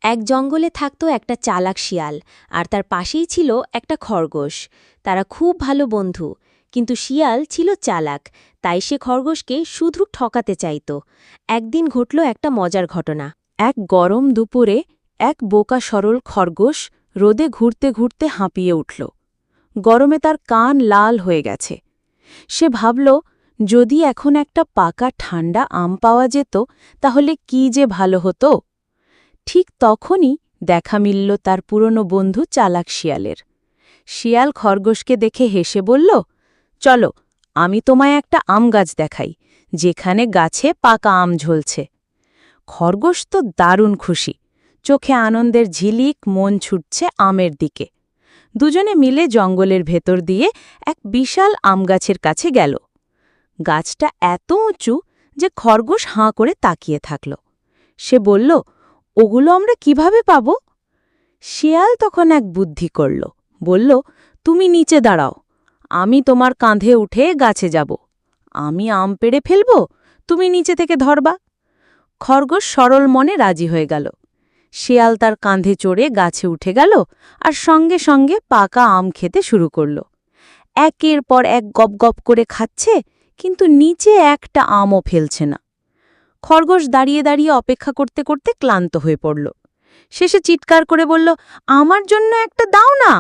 এক জঙ্গলে থাকত একটা চালাক শিয়াল আর তার পাশেই ছিল একটা খরগোশ। তারা খুব ভালো বন্ধু, কিন্তু শিয়াল ছিল চালাক, তাই সে খরগোশকে শুধু ঠকাতে চাইত। একদিন ঘটল একটা মজার ঘটনা। এক গরম দুপুরে এক বোকা সরল খরগোশ রোদে ঘুরতে ঘুরতে হাঁপিয়ে উঠল। গরমে তার কান লাল হয়ে গেছে। সে ভাবল, যদি এখন একটা পাকা ঠান্ডা আম পাওয়া যেত তাহলে কি যে ভালো হতো। ঠিক তখনই দেখা মিলল তার পুরনো বন্ধু চালাক শিয়ালের। শিয়াল খরগোশকে দেখে হেসে বলল, চলো, আমি তোমায় একটা আম গাছ দেখাই, যেখানে গাছে পাকা আম ঝলছে। খরগোশ তো দারুণ খুশি, চোখে আনন্দের ঝিলিক, মন ছুটছে আমের দিকে। দুজনে মিলে জঙ্গলের ভেতর দিয়ে এক বিশাল আম গাছের কাছে গেল। গাছটা এত উঁচু যে খরগোশ হাঁ করে তাকিয়ে থাকল। সে বলল, ওগুলো আমরা কিভাবে পাব? শিয়াল তখন এক বুদ্ধি করল, বলল, তুমি নিচে দাঁড়াও, আমি তোমার কাঁধে উঠে গাছে যাব। আমি আম পেড়ে ফেলব, তুমি নিচে থেকে ধরবা। খরগোশ সরল মনে রাজি হয়ে গেল। শিয়াল তার কাঁধে চড়ে গাছে উঠে গেল আর সঙ্গে সঙ্গে পাকা আম খেতে শুরু করল। একের পর এক গপ গপ করে খাচ্ছে, কিন্তু নিচে একটা আমও ফেলছে না। খরগোশ দাঁড়িয়ে দাঁড়িয়ে অপেক্ষা করতে করতে ক্লান্ত হয়ে পড়ল। শেষে চিৎকার করে বলল, আমার জন্য একটা দাও না।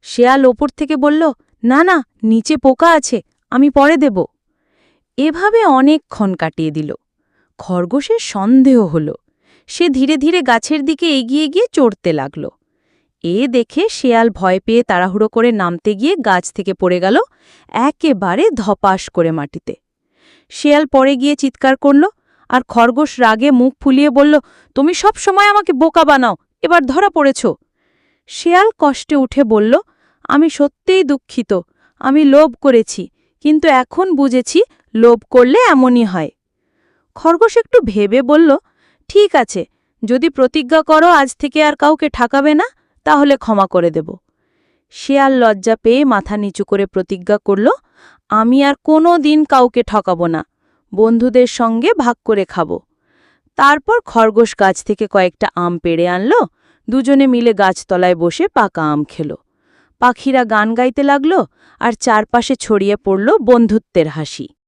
শেয়াল ওপর থেকে বলল, না না, নিচে পোকা আছে, আমি পরে দেব। এভাবে অনেকক্ষণ কাটিয়ে দিল। খরগোশের সন্দেহ হল। সে ধীরে ধীরে গাছের দিকে এগিয়ে গিয়ে চড়তে লাগল। এ দেখে শেয়াল ভয় পেয়ে তাড়াহুড়ো করে নামতে গিয়ে গাছ থেকে পড়ে গেল একেবারে ধপাস করে মাটিতে। শেয়াল পড়ে গিয়ে চিৎকার করল, আর খরগোশ রাগে মুখ ফুলিয়ে বলল, তুমি সব সময় আমাকে বোকা বানাও, এবার ধরা পড়েছ। শেয়াল কষ্টে উঠে বলল, আমি সত্যিই দুঃখিত, আমি লোভ করেছি, কিন্তু এখন বুঝেছি লোভ করলে এমনই হয়। খরগোশ একটু ভেবে বলল, ঠিক আছে, যদি প্রতিজ্ঞা করো আজ থেকে আর কাউকে ঠকাবে না, তাহলে ক্ষমা করে দেব। শেয়াল লজ্জা পেয়ে মাথা নিচু করে প্রতিজ্ঞা করল, আমি আর কোনো দিন কাউকে ঠকাব না, বন্ধুদের সঙ্গে ভাগ করে খাব। তারপর খরগোশ গাছ থেকে কয়েকটা আম পেড়ে আনল। দুজনে মিলে গাছতলায় বসে পাকা আম খেল। পাখিরা গান গাইতে লাগল, আর চারপাশে ছড়িয়ে পড়ল বন্ধুত্বের হাসি।